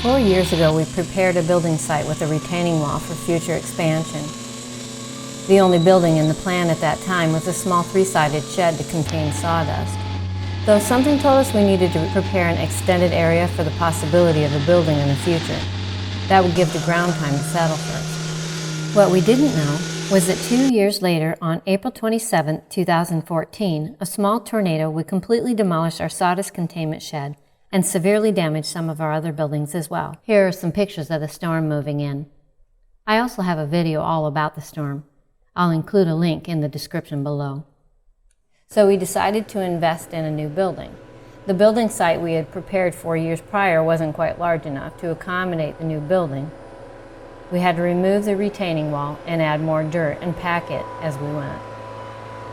4 years ago, we prepared a building site with a retaining wall for future expansion. The only building in the plan at that time was a small 3-sided shed to contain sawdust. Though something told us we needed to prepare an extended area for the possibility of a building in the future. That would give the ground time to settle first. What we didn't know was that 2 years later, on April 27, 2014, a small tornado would completely demolish our sawdust containment shed and severely damage some of our other buildings as well. Here are some pictures of the storm moving in. I also have a video all about the storm. I'll include a link in the description below. So we decided to invest in a new building. The building site we had prepared 4 years prior wasn't quite large enough to accommodate the new building. We had to remove the retaining wall and add more dirt and pack it as we went.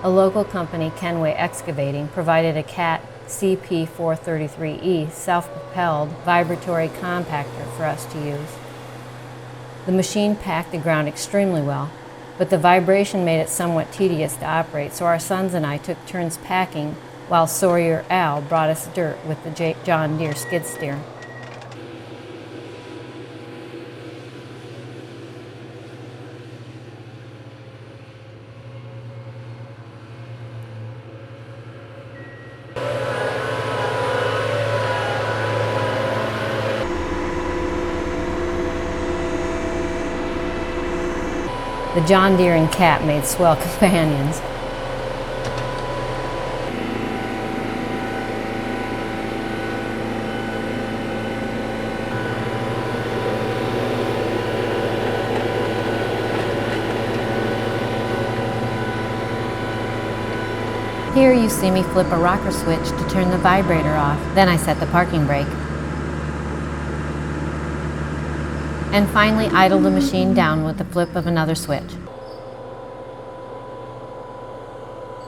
A local company, Kenway Excavating, provided a CAT CP433E self-propelled vibratory compactor for us to use. The machine packed the ground extremely well, but the vibration made it somewhat tedious to operate, so our sons and I took turns packing while Sawyer Al brought us dirt with the John Deere skid steer. The John Deere and Cat made swell companions. Here you see me flip a rocker switch to turn the vibrator off. Then I set the parking brake. And finally idle the machine down with the flip of another switch.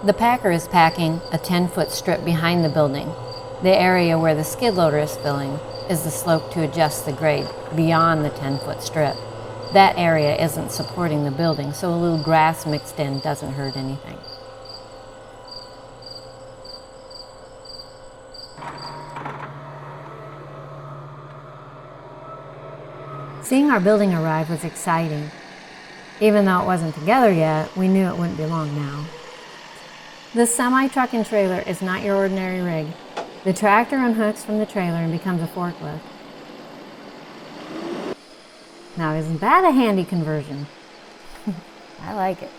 The packer is packing a 10-foot strip behind the building. The area where the skid loader is filling is the slope to adjust the grade beyond the 10-foot strip. That area isn't supporting the building, so a little grass mixed in doesn't hurt anything. Seeing our building arrive was exciting. Even though it wasn't together yet, we knew it wouldn't be long now. This semi-truck and trailer is not your ordinary rig. The tractor unhooks from the trailer and becomes a forklift. Now, isn't that a handy conversion? I like it.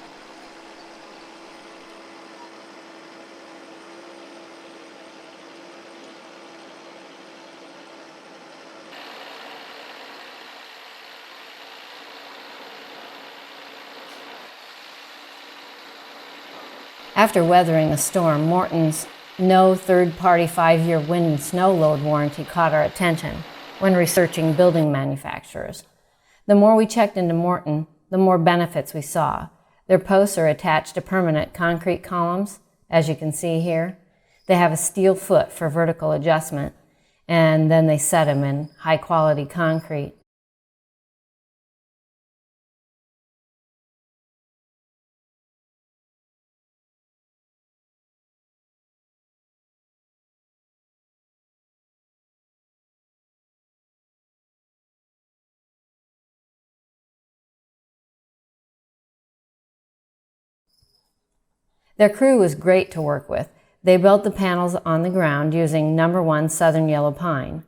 After weathering a storm, Morton's no third-party 5-year wind and snow load warranty caught our attention when researching building manufacturers. The more we checked into Morton, the more benefits we saw. Their posts are attached to permanent concrete columns, as you can see here. They have a steel foot for vertical adjustment, and then they set them in high-quality concrete. Their crew was great to work with. They built the panels on the ground using No. 1 Southern Yellow Pine.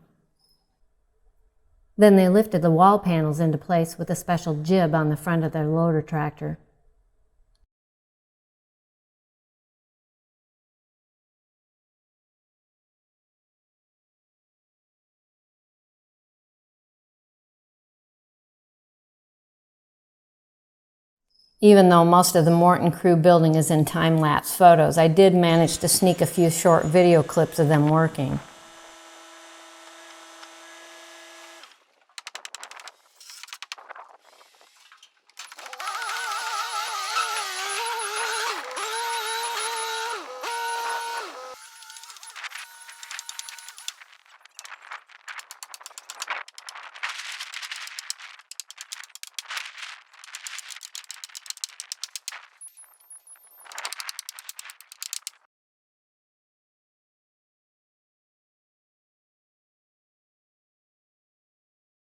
Then they lifted the wall panels into place with a special jib on the front of their loader tractor. Even though most of the Morton Crew building is in time-lapse photos, I did manage to sneak a few short video clips of them working.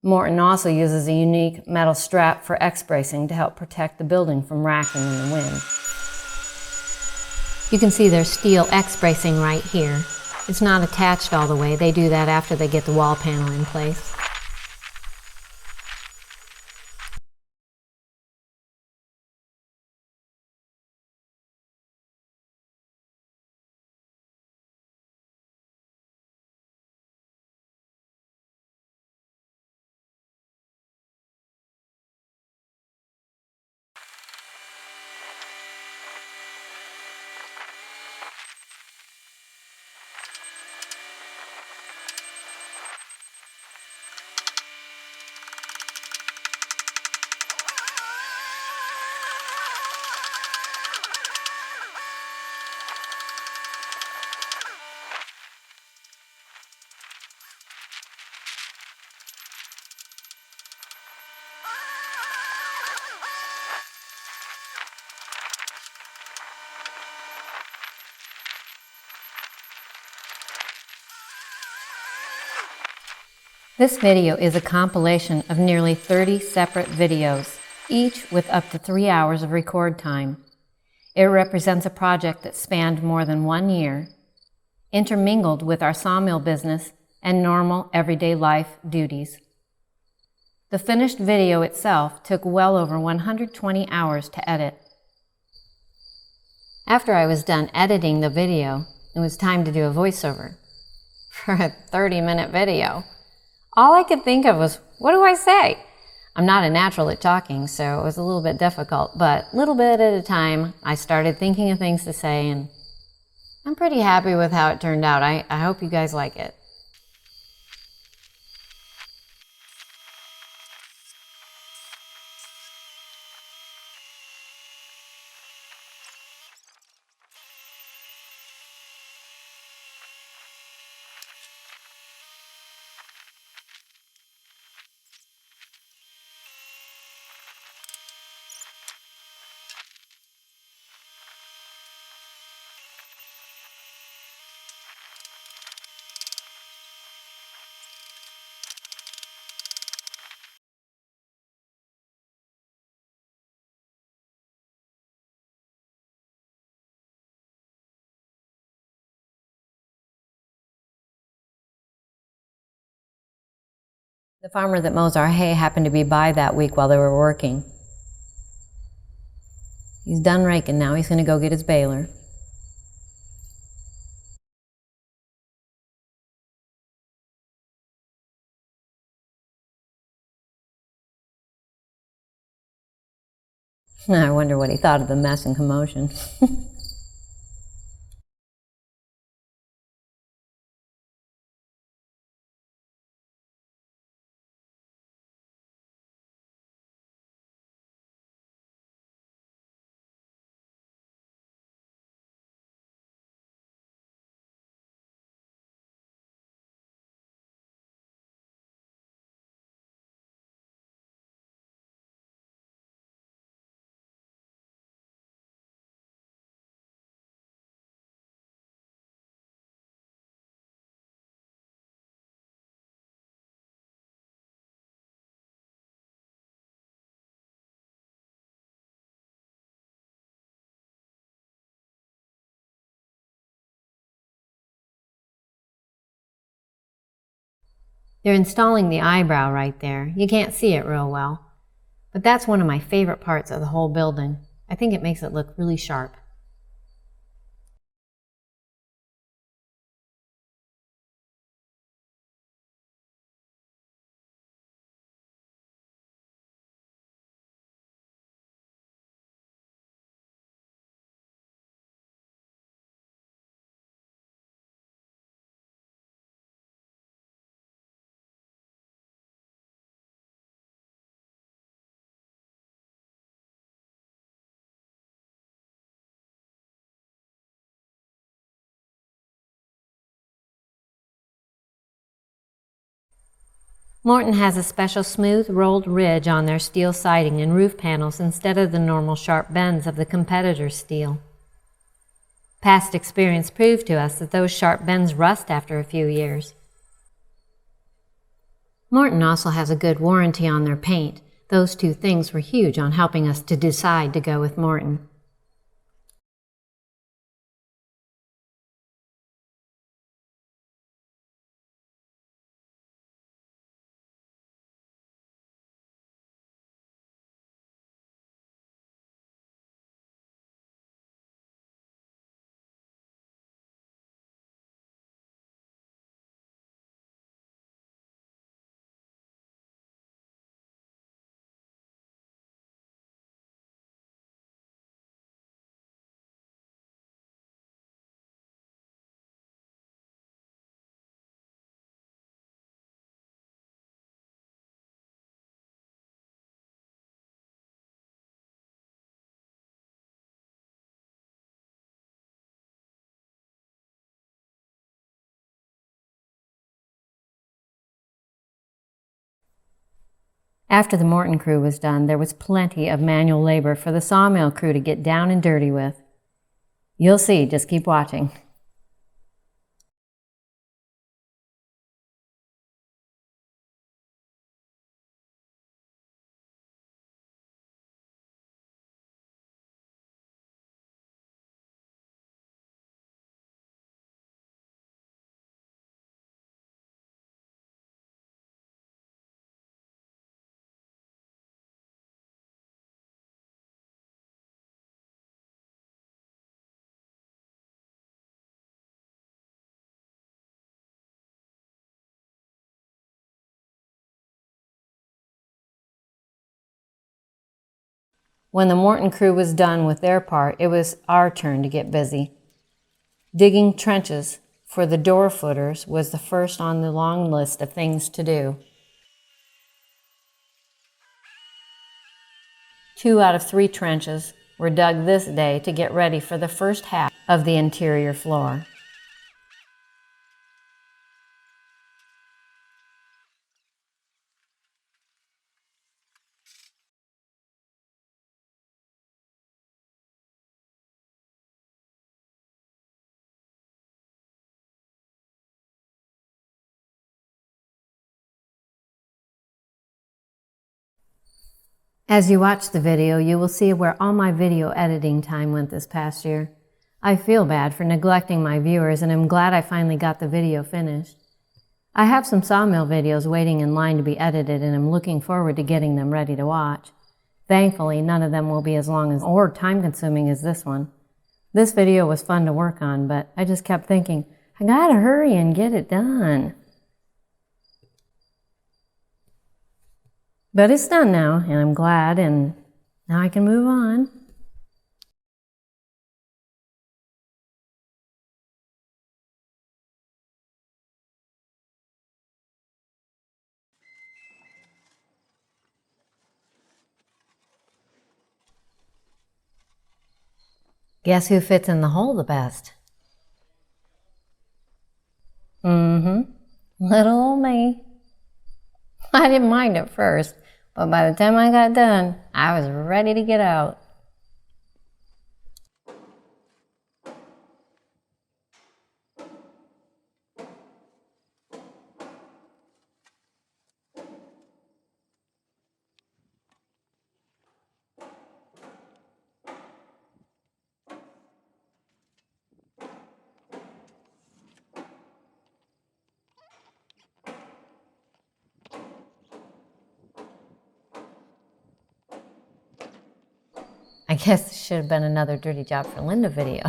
Morton also uses a unique metal strap for X-bracing to help protect the building from racking in the wind. You can see their steel X-bracing right here. It's not attached all the way. They do that after they get the wall panel in place. This video is a compilation of nearly 30 separate videos, each with up to 3 hours of record time. It represents a project that spanned more than 1 year, intermingled with our sawmill business and normal everyday life duties. The finished video itself took well over 120 hours to edit. After I was done editing the video, it was time to do a voiceover for a 30-minute video. All I could think of was, what do I say? I'm not a natural at talking, so it was a little bit difficult, but little bit at a time, I started thinking of things to say, and I'm pretty happy with how it turned out. I hope you guys like it. The farmer that mows our hay happened to be by that week while they were working. He's done raking now. He's going to go get his baler. I wonder what he thought of the mess and commotion. They're installing the eyebrow right there. You can't see it real well, but that's one of my favorite parts of the whole building. I think it makes it look really sharp. Morton has a special smooth rolled ridge on their steel siding and roof panels instead of the normal sharp bends of the competitor's steel. Past experience proved to us that those sharp bends rust after a few years. Morton also has a good warranty on their paint. Those two things were huge on helping us to decide to go with Morton. After the Morton crew was done, there was plenty of manual labor for the Sawmill crew to get down and dirty with. You'll see, just keep watching. When the Morton crew was done with their part, it was our turn to get busy. Digging trenches for the door footers was the first on the long list of things to do. 2 out of 3 trenches were dug this day to get ready for the first half of the interior floor. As you watch the video, you will see where all my video editing time went this past year. I feel bad for neglecting my viewers, and I'm glad I finally got the video finished. I have some Sawmill videos waiting in line to be edited, and I'm looking forward to getting them ready to watch. Thankfully, none of them will be as long as or time-consuming as this one. This video was fun to work on, but I just kept thinking, I gotta hurry and get it done. But it's done now, and I'm glad, and now I can move on. Guess who fits in the hole the best? Little old me. I didn't mind at first, but by the time I got done, I was ready to get out. I guess this should have been another dirty job for Linda video.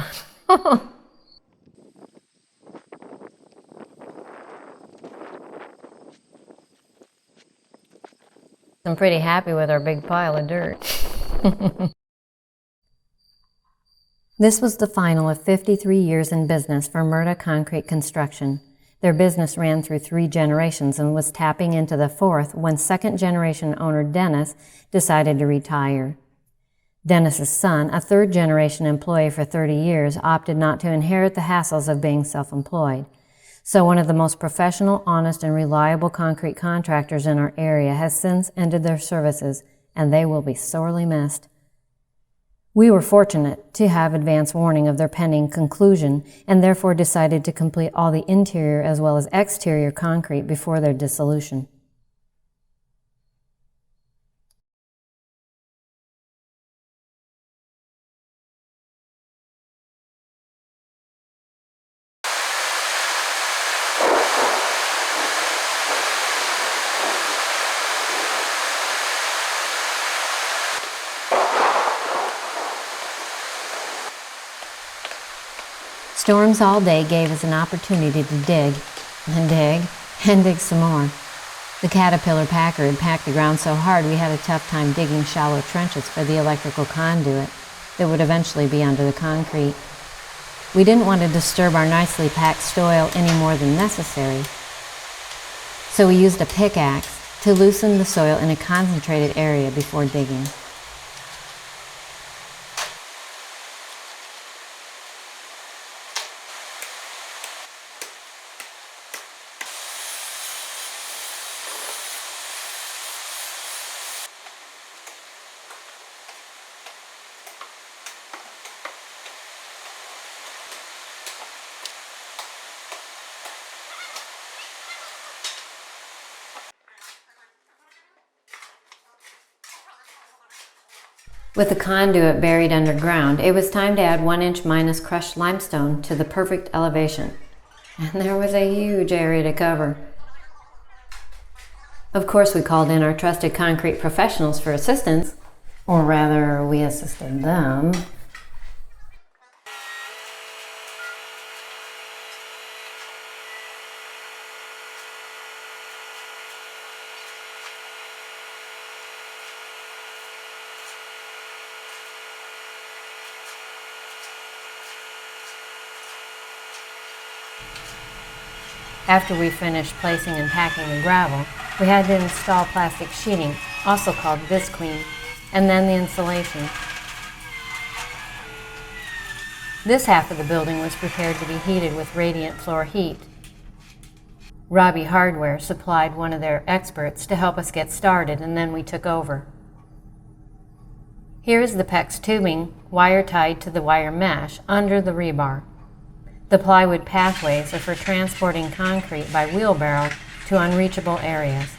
I'm pretty happy with our big pile of dirt. This was the final of 53 years in business for Merta Concrete Construction. Their business ran through 3 generations and was tapping into the 4th when second-generation owner Dennis decided to retire. Dennis's son, a 3rd-generation employee for 30 years, opted not to inherit the hassles of being self-employed. So one of the most professional, honest, and reliable concrete contractors in our area has since ended their services, and they will be sorely missed. We were fortunate to have advance warning of their pending conclusion, and therefore decided to complete all the interior as well as exterior concrete before their dissolution. Storms all day gave us an opportunity to dig, and dig, and dig some more. The Caterpillar packer had packed the ground so hard we had a tough time digging shallow trenches for the electrical conduit that would eventually be under the concrete. We didn't want to disturb our nicely packed soil any more than necessary, so we used a pickaxe to loosen the soil in a concentrated area before digging. With the conduit buried underground, it was time to add 1-inch minus crushed limestone to the perfect elevation. And there was a huge area to cover. Of course, we called in our trusted concrete professionals for assistance, or rather, we assisted them. After we finished placing and packing the gravel, we had to install plastic sheeting, also called Visqueen, and then the insulation. This half of the building was prepared to be heated with radiant floor heat. Robbie Hardware supplied one of their experts to help us get started, and then we took over. Here is the PEX tubing, wire tied to the wire mesh under the rebar. The plywood pathways are for transporting concrete by wheelbarrow to unreachable areas.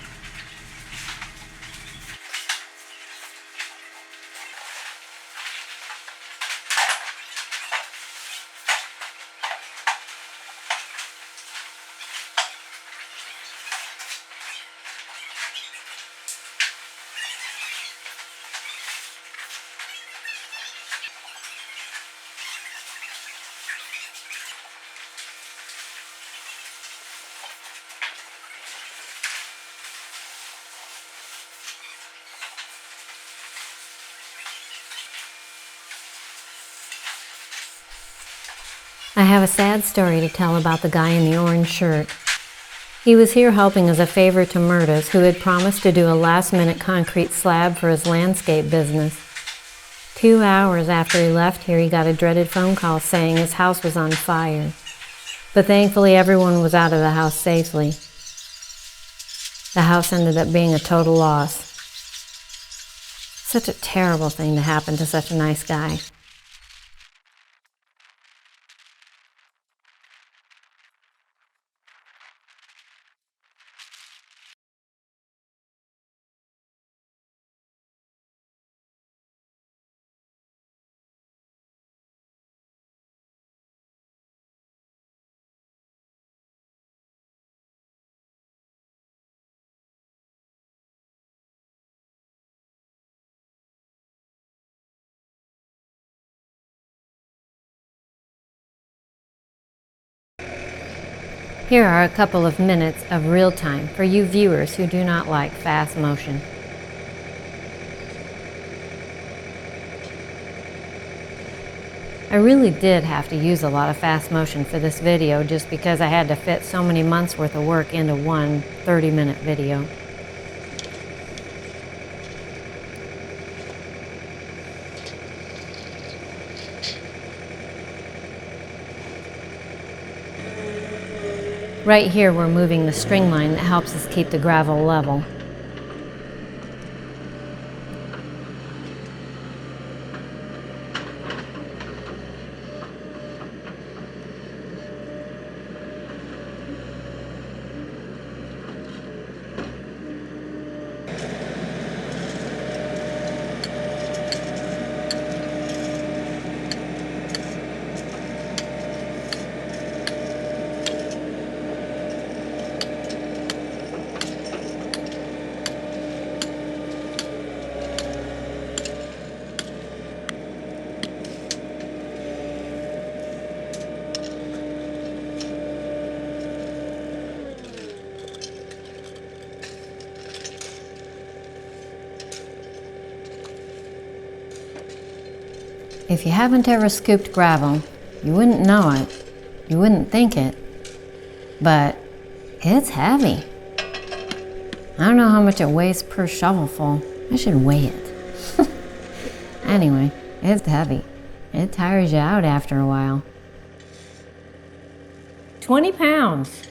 I have a sad story to tell about the guy in the orange shirt. He was here helping as a favor to Merta's, who had promised to do a last-minute concrete slab for his landscape business. 2 hours after he left here, he got a dreaded phone call saying his house was on fire. But thankfully, everyone was out of the house safely. The house ended up being a total loss. Such a terrible thing to happen to such a nice guy. Here are a couple of minutes of real time for you viewers who do not like fast motion. I really did have to use a lot of fast motion for this video just because I had to fit so many months worth of work into one 30-minute video. Right here we're moving the string line that helps us keep the gravel level. If you haven't ever scooped gravel, you wouldn't know it, you wouldn't think it, but it's heavy. I don't know how much it weighs per shovelful. I should weigh it. Anyway, it's heavy. It tires you out after a while. 20 pounds.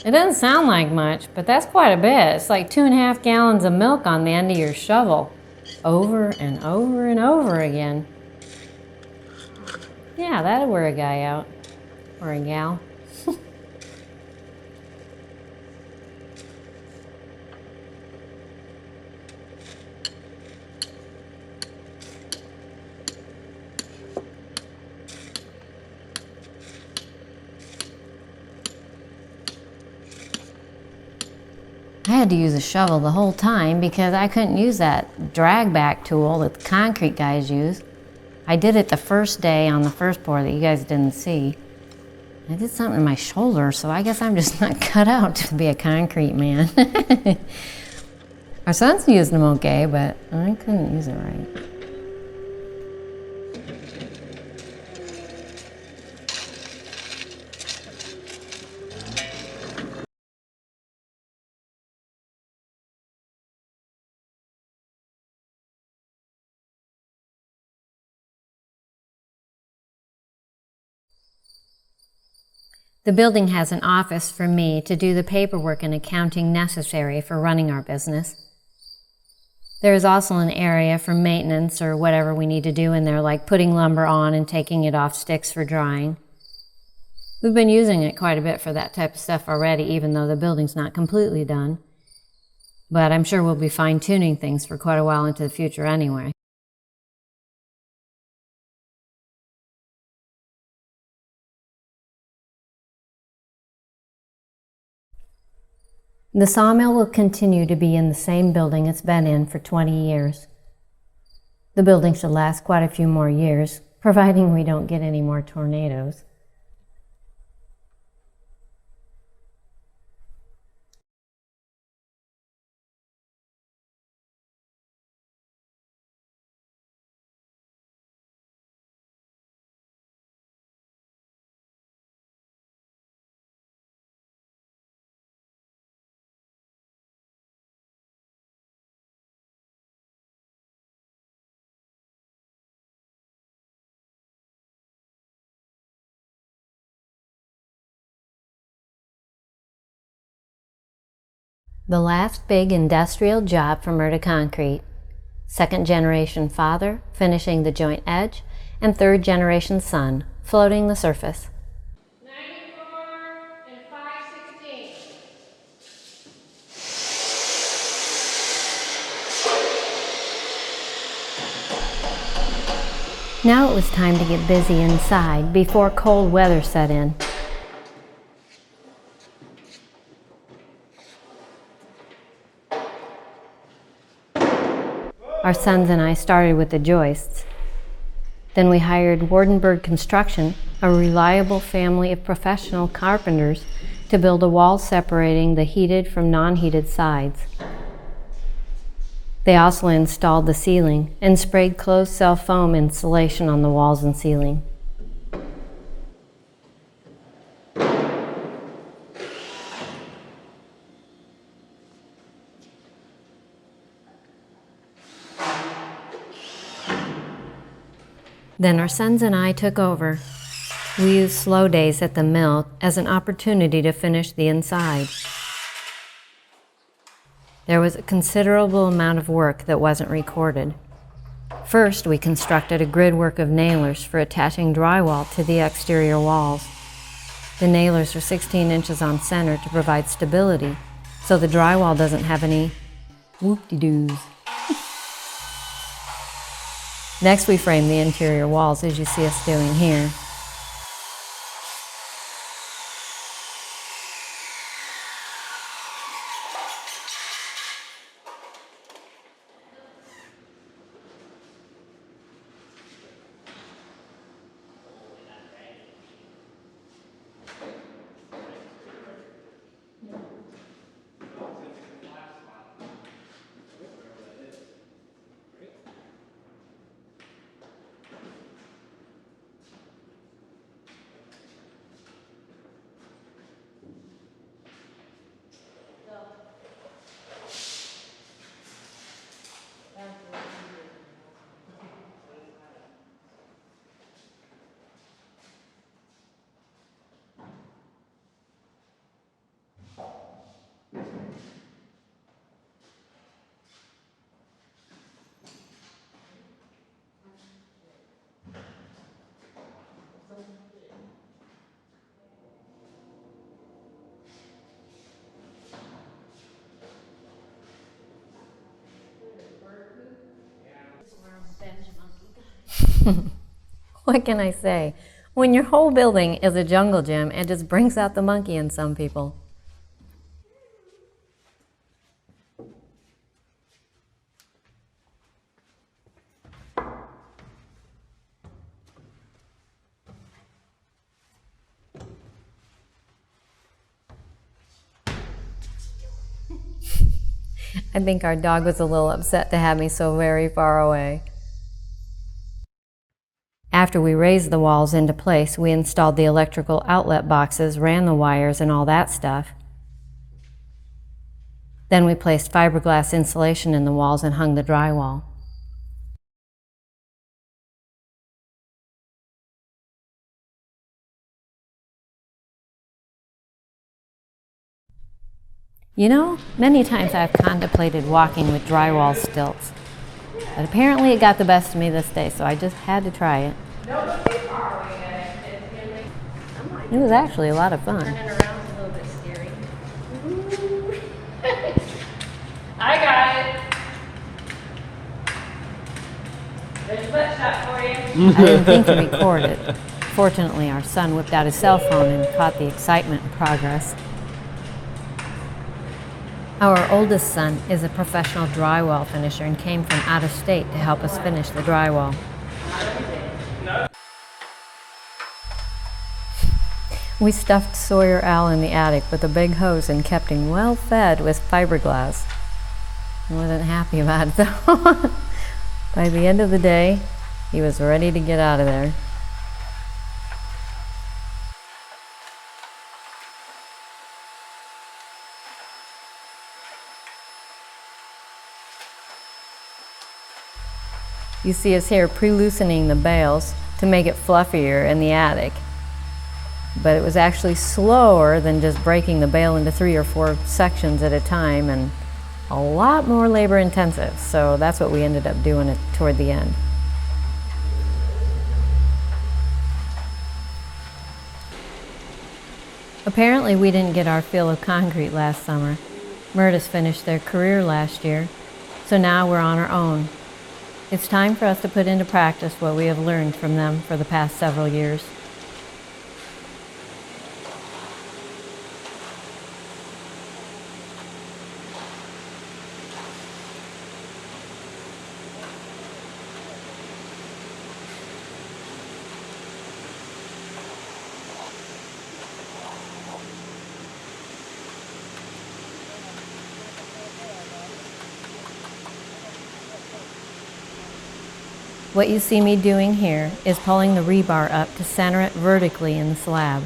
It doesn't sound like much, but that's quite a bit. It's like 2.5 gallons of milk on the end of your shovel. Over and over and over again. Yeah, that'd wear a guy out. Or a gal. I had to use a shovel the whole time because I couldn't use that drag back tool that the concrete guys use. I did it the first day on the first pour that you guys didn't see. I did something in my shoulder, so I guess I'm just not cut out to be a concrete man. Our son's used them okay, but I couldn't use it right. The building has an office for me to do the paperwork and accounting necessary for running our business. There is also an area for maintenance or whatever we need to do in there, like putting lumber on and taking it off sticks for drying. We've been using it quite a bit for that type of stuff already, even though the building's not completely done. But I'm sure we'll be fine-tuning things for quite a while into the future anyway. The sawmill will continue to be in the same building it's been in for 20 years. The building should last quite a few more years, providing we don't get any more tornadoes. The last big industrial job for Merta Concrete. Second generation father finishing the joint edge, and third generation son floating the surface. 94 and 5/16. Now it was time to get busy inside before cold weather set in. Our sons and I started with the joists. Then we hired Wood-Mizer Construction, a reliable family of professional carpenters, to build a wall separating the heated from non-heated sides. They also installed the ceiling and sprayed closed-cell foam insulation on the walls and ceiling. Then our sons and I took over. We used slow days at the mill as an opportunity to finish the inside. There was a considerable amount of work that wasn't recorded. First, we constructed a grid work of nailers for attaching drywall to the exterior walls. The nailers are 16 inches on center to provide stability, so the drywall doesn't have any whoop-de-doos. Next, we framed the interior walls, as you see us doing here. What can I say? When your whole building is a jungle gym, it just brings out the monkey in some people. I think our dog was a little upset to have me so very far away. After we raised the walls into place, we installed the electrical outlet boxes, ran the wires and all that stuff. Then we placed fiberglass insulation in the walls and hung the drywall. You know, many times I've contemplated walking with drywall stilts, but apparently it got the best of me this day, so I just had to try it. Don't look too far away at it. It was actually a lot of fun. Turning around is a little bit scary. I got it. There's a butt shot for you. I didn't think to record it. Fortunately, our son whipped out his cell phone and caught the excitement and progress. Our oldest son is a professional drywall finisher and came from out of state to help us finish the drywall. We stuffed Sawyer Al in the attic with a big hose and kept him well fed with fiberglass. I wasn't happy about it though. By the end of the day, he was ready to get out of there. You see us here pre-loosening the bales to make it fluffier in the attic. But it was actually slower than just breaking the bale into 3 or 4 sections at a time and a lot more labor intensive. So that's what we ended up doing toward the end. Apparently we didn't get our fill of concrete last summer. Merta's finished their career last year, so now we're on our own. It's time for us to put into practice what we have learned from them for the past several years. What you see me doing here is pulling the rebar up to center it vertically in the slab.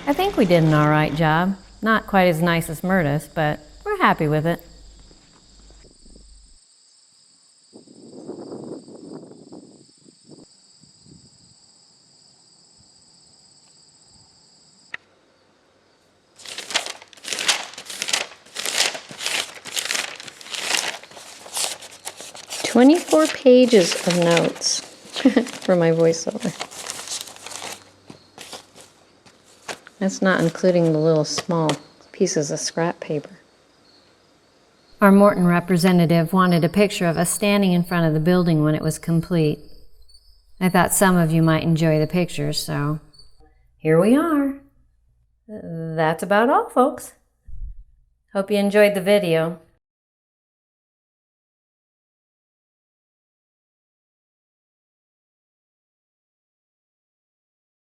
I think we did an all right job. Not quite as nice as Merta's, but we're happy with it. "24 pages of notes for my voiceover. That's not including the little small pieces of scrap paper. Our Morton representative wanted a picture of us standing in front of the building when it was complete. I thought some of you might enjoy the pictures, so here we are. That's about all, folks. Hope you enjoyed the video.